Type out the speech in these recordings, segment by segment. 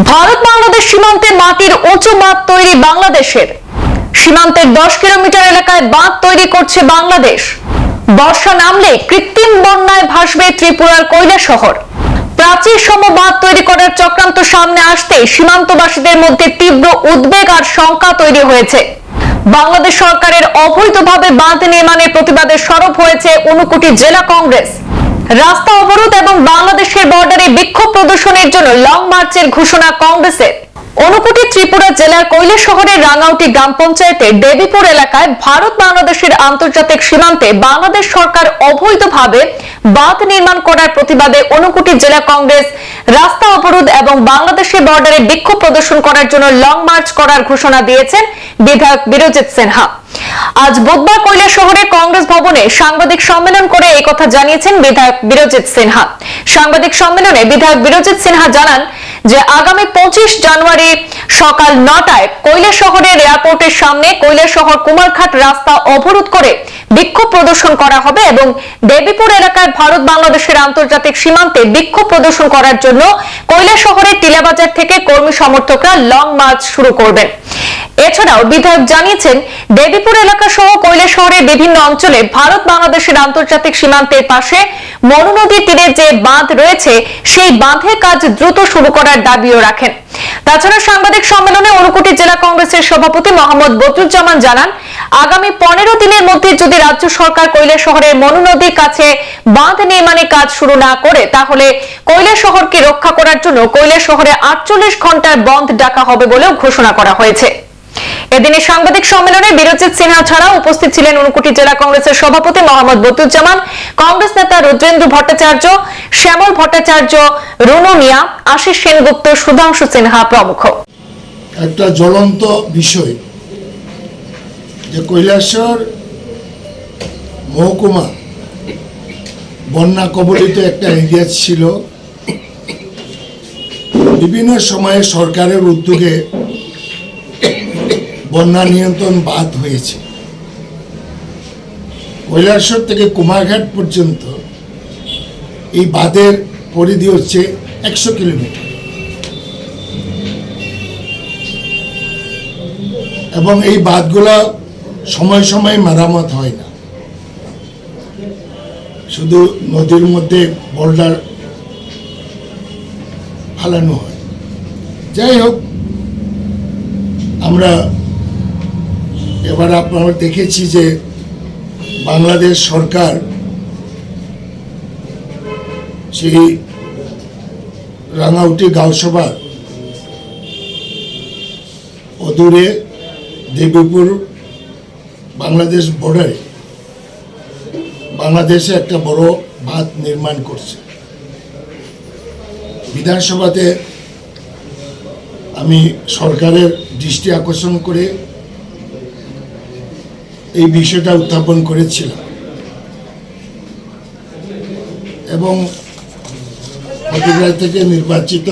ভারত বাংলাদেশ সীমান্তে মাটির উঁচু বাঁধ তৈরি বাংলাদেশের। সীমান্তের 10 কিলোমিটার এলাকায় বাঁধ তৈরি করছে বাংলাদেশ। বর্ষা নামলে কৃত্রিম বন্যায় ভাসবে ত্রিপুরার কৈলাসহর। প্রাচীর সম বাঁধ তৈরি করার চক্রান্ত সামনে আসতে সীমান্তবাসীদের মধ্যে তীব্র উদ্বেগ আর শঙ্কা তৈরি হয়েছে। বাংলাদেশ সরকারের অবৈধভাবে বাঁধ নির্মাণের প্রতিবাদে সরব হয়েছে ঊনকোটি জেলা কংগ্রেস। রাস্তা অবরোধ এবং বাংলাদেশের বর্ডারে বিক্ষোভ প্রদর্শনের জন্য লং মার্চের ঘোষণা কংগ্রেসের। ঊনকোটি ত্রিপুরা জেলার কৈলাসহরের রাঙ্গাউটি গ্রাম পঞ্চায়েতের দেবীপুর এলাকায় ভারত বাংলাদেশের আন্তর্জাতিক সীমান্তে বাংলাদেশ সরকার অবৈধভাবে বাঁধ নির্মাণ করার প্রতিবাদে ঊনকোটি জেলা কংগ্রেস রাস্তা অবরোধ এবং বাংলাদেশের বর্ডারে বিক্ষোভ প্রদর্শন করার জন্য লং মার্চ করার ঘোষণা দিয়েছেন বিধায়ক বিরজিৎ সিনহা। আজ বুধবার কৈলাসহরে কংগ্রেস ভবনে সাংবাদিক সম্মেলন করে এই কথা জানিয়েছেন বিধায়ক বিরজিৎ সিনহা। সাংবাদিক সম্মেলনে বিধায়ক বিরজিৎ সিনহা জানান যে আগামী 25 জানুয়ারি সকাল 9টায় কৈলাসহরের এয়ারপোর্টের সামনে কৈলাসহর কুমারঘাট রাস্তা অবরোধ করে বিক্ষোভ প্রদর্শন করা হবে এবং দেবীপুর এলাকায় ভারত বাংলাদেশের আন্তর্জাতিক সীমান্তে বিক্ষোভ প্রদর্শন করার জন্য কৈলাসহরের টিলাবাজার থেকে কর্মী সমর্থকরা লং মার্চ শুরু করবেন। এছাড়াও বিধায়ক জানিয়েছেন দেবীপুর এলাকা সহ কৈলাসহরের বিভিন্ন অঞ্চলে ভারত বাংলাদেশের আন্তর্জাতিক সীমান্তের পাশে মনু নদীর তীরে যে বাঁধ রয়েছে সেই বাঁধের কাজ দ্রুত শুরু করার দাবিও রাখেন। তাছাড়া সাংবাদিক সম্মেলনে ঊনকোটি জেলা কংগ্রেসের সভাপতি মোহাম্মদ বদরুজ্জামান জানান আগামী 15 দিনের মধ্যে যদি রাজ্য সরকার কৈলাসহরের মনু নদীর কাছে বাঁধ নির্মাণের কাজ শুরু না করে তাহলে কৈলাসহরকে রক্ষা করার জন্য কৈলাসহরে 48 ঘন্টার বন্ধ ডাকা হবে বলেও ঘোষণা করা হয়েছে। এদিনে সাংবাদিক সম্মেলনে বিরজিৎ সিনহা ছাড়াও উপস্থিত ছিলেন ঊনকোটি জেলা কংগ্রেসের সভাপতি মোহাম্মদ বদরুজ্জামান, কংগ্রেস নেতা রুদ্রেন্দ্র ভট্টাচার্য, শ্যামল ভট্টাচার্য, রুনু মিয়া, আশিস সেনগুপ্ত, সুধাংশু সিনহা প্রমুখ। একটা জ্বলন্ত বিষয় যে কৈলাসহর মহকুমা বন্যা কবলিত একটা এরিয়া ছিল। বিভিন্ন সময়ে সরকারের উদ্যোগে বন্যা নিয়ন্ত্রণ বাঁধ হয়েছে। কৈলাসহর থেকে কুমারঘাট পর্যন্ত এই বাঁধের পরিধি হচ্ছে 100 কিলোমিটার এবং এই বাঁধগুলো সময় সময় মেরামত হয় না, শুধু নদীর মধ্যে বোল্ডার ফালানো হয়। যাই হোক, আমরা এবার আপনারা দেখেছি যে বাংলাদেশ সরকার সেই রাঙ্গাউটি গাঁওসভার অদূরে দেবীপুর বাংলাদেশ বর্ডারে বাংলাদেশে একটা বড় বাঁধ নির্মাণ করছে। বিধানসভাতে আমি সরকারের দৃষ্টি আকর্ষণ করে এই বিষয়টা উত্থাপন করেছিলাম এবং মন্ত্রীরাজ থেকে নির্বাচিত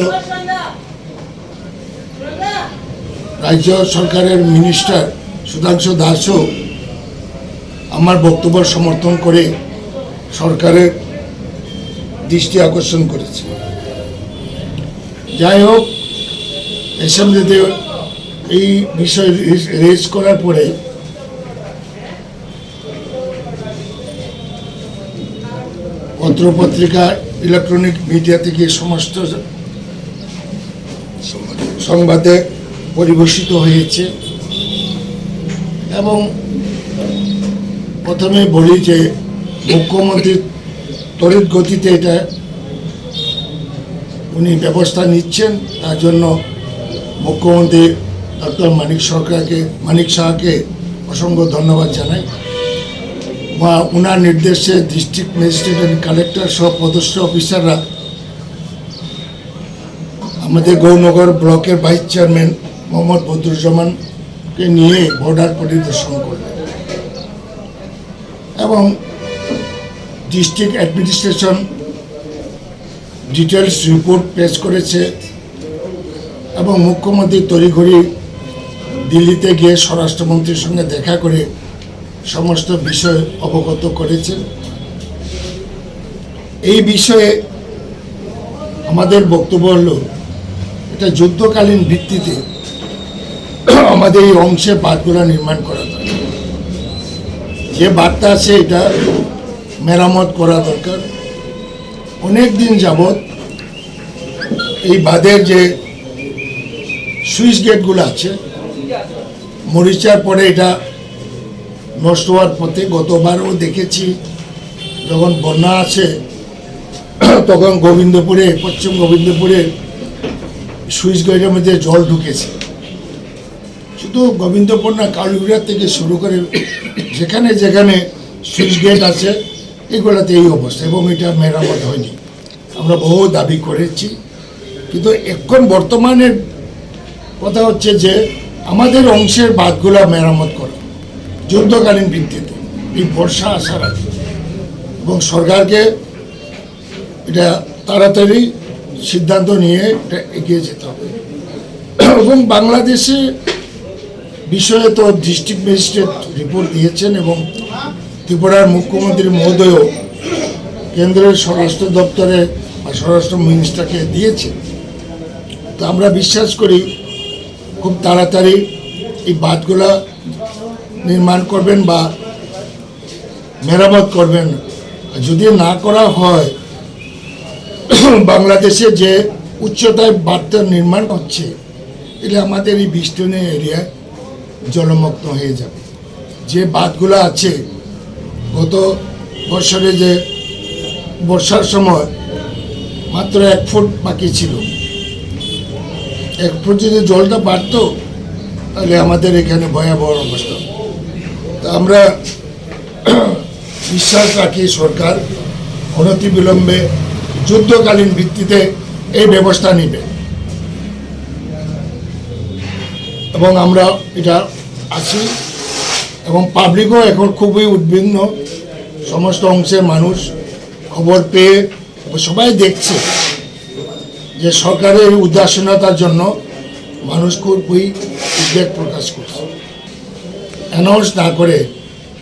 রাজ্য সরকারের মিনিস্টার সুধাংশু দাসও আমার বক্তব্য সমর্থন করে সরকারের দৃষ্টি আকর্ষণ করেছে। যাই হোক, অ্যাসেম্বলিতে এই বিষয় রেজ করার পরে পত্রপত্রিকা, ইলেকট্রনিক মিডিয়া থেকে সমস্ত সংবাদে পরিবেশিত হয়েছে এবং প্রথমে বলি যে মুখ্যমন্ত্রী তড়িৎ গতিতে এটা উনি ব্যবস্থা নিচ্ছেন। তার জন্য মুখ্যমন্ত্রী ডক্টর মানিক সাহাকে অসংখ্য ধন্যবাদ জানাই। বা ওনার নির্দেশে ডিস্ট্রিক্ট ম্যাজিস্ট্রেট অ্যান্ড কালেক্টর সহ পদস্থ অফিসাররা আমাদের গৌরনগর ব্লকের ভাইস চেয়ারম্যান মোহাম্মদ বদরুজ্জামানকে নিয়ে বর্ডার পরিদর্শন করলেন এবং ডিস্ট্রিক্ট অ্যাডমিনিস্ট্রেশন ডিটেলস রিপোর্ট পেশ করেছে এবং মুখ্যমন্ত্রী তড়িঘড়ি দিল্লিতে গিয়ে স্বরাষ্ট্রমন্ত্রীর সঙ্গে দেখা করে সমস্ত বিষয় অবগত করেছেন। এই বিষয়ে আমাদের বক্তব্য হলো একটা যুদ্ধকালীন ভিত্তিতে আমাদের এই অংশে বাঁধগুলো নির্মাণ করা দরকার। যে বাঁধটা আছে এটা মেরামত করা দরকার। অনেক দিন যাবৎ এই বাঁধের যে সুইচ গেটগুলো আছে মরিচার পরে এটা নষ্ট হওয়ার পথে। গতবারও দেখেছি যখন বন্যা আছে তখন গোবিন্দপুরে, পশ্চিম গোবিন্দপুরে সুইচ গেটের মধ্যে জল ঢুকেছে। শুধু গোবিন্দপুর না, কালুঘাট থেকে শুরু করে যেখানে যেখানে সুইচ গেট আছে এগুলোতে এই অবস্থা, এবং এটা মেরামত হয়নি। আমরা বহু দাবি করেছি, কিন্তু এখন বর্তমানের কথা হচ্ছে যে আমাদের অংশের বাঁধগুলো মেরামত করা যুদ্ধকালীন ভিত্তিতে এই বর্ষা আসার আগে, এবং সরকারকে এটা তাড়াতাড়ি সিদ্ধান্ত নিয়ে এটা এগিয়ে যেতে হবে। এবং বাংলাদেশে বিষয়ে তো ডিস্ট্রিক্ট ম্যাজিস্ট্রেট রিপোর্ট দিয়েছেন, এবং ত্রিপুরার মুখ্যমন্ত্রী মহোদয়ও কেন্দ্রের স্বরাষ্ট্র দপ্তরে বা স্বরাষ্ট্র মিনিস্টারকে দিয়েছে। তো আমরা বিশ্বাস করি খুব তাড়াতাড়ি এই বাঁধগুলা নির্মাণ করবেন বা মেরামত করবেন। যদি না করা হয় বাংলাদেশে যে উচ্চতায় বাঁধটা নির্মাণ হচ্ছে এটা আমাদের এই বিস্তীর্ণ এরিয়ায় জলমগ্ন হয়ে যাবে। যে বাঁধগুলো আছে গত বছরে যে বর্ষার সময় মাত্র 1 ফুট বাকি ছিল, 1 ফুট যদি জলটা বাড়তো তাহলে আমাদের এখানে ভয়াবহ অবস্থা। তা আমরা বিশ্বাস রাখি সরকার অনতিবিলম্বে যুদ্ধকালীন ভিত্তিতে এই ব্যবস্থা নেবে, এবং আমরা এটা আছি। এবং পাবলিকও এখন খুবই উদ্বিগ্ন, সমস্ত অংশের মানুষ খবর পেয়ে সবাই দেখছে যে সরকারের উদাসীনতার জন্য মানুষ খুবই উদ্বেগ প্রকাশ করছে। অ্যানাউন্স না করে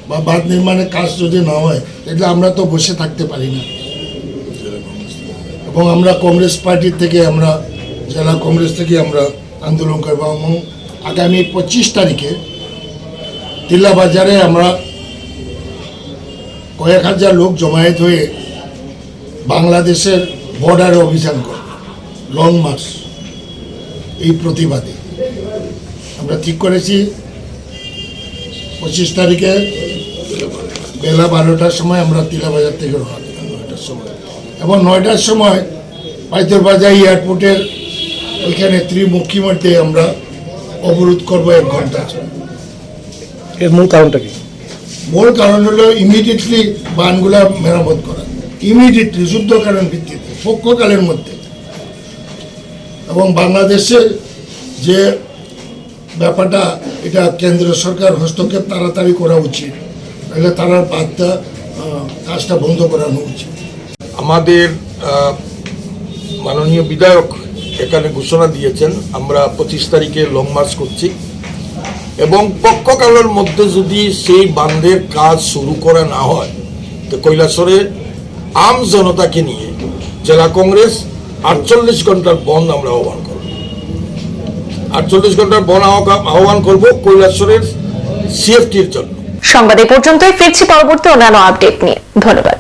বা বাঁধ নির্মাণের কাজ যদি না হয় তাহলে আমরা তো বসে থাকতে পারি না। এবং আমরা কংগ্রেস পার্টির থেকে, আমরা জেলা কংগ্রেস থেকে আমরা আন্দোলন করব, এবং আগামী 25 তারিখে তিলা বাজারে আমরা কয়েক হাজার লোক জমায়েত হয়ে বাংলাদেশের বর্ডারে অভিযান করব, লং মার্চ। এই প্রতিবাদে আমরা ঠিক করেছি 25 তারিখে বেলা 12টার সময় আমরা তিলা বাজার থেকে রওনা দেব, 9টার সময়, এবং 9টার সময় পাইতরবাজার এয়ারপোর্টের ওইখানে ত্রিমুখী মধ্যে আমরা অবরোধ করব 1 ঘন্টা। এর মূল কারণটা কি? মূল কারণ হলো ইমিডিয়েটলি বাঁধগুলা মেরামত করা, ইমিডিয়েটলি যুদ্ধকালীন ভিত্তিতে পক্ষকালের মধ্যে। এবং বাংলাদেশের যে ব্যাপারটা, এটা কেন্দ্র সরকার হস্তক্ষেপ তাড়াতাড়ি করা উচিত, তাহলে তারা বাঁধটা কাজটা বন্ধ করানো উচিত। আমাদের মাননীয় বিধায়ক এখানে ঘোষণা দিয়েছেন আমরা 25 তারিখে লং মার্চ করছি, এবং পক্ষকালের মধ্যে যদি সেই বাঁধের কাজ শুরু করা না হয় তো কৈলাসরে আম জনতাকে নিয়ে জেলা কংগ্রেস 48 ঘন্টার বন্ধ আমরা আহ্বান করব। 48 ঘন্টার বন্ধ আহ্বান করব কৈলাসরের সেফটির জন্য। সংবাদ এই পর্যন্তই, ফিরছি পরবর্তী অন্যান্য আপডেট নিয়ে। ধন্যবাদ।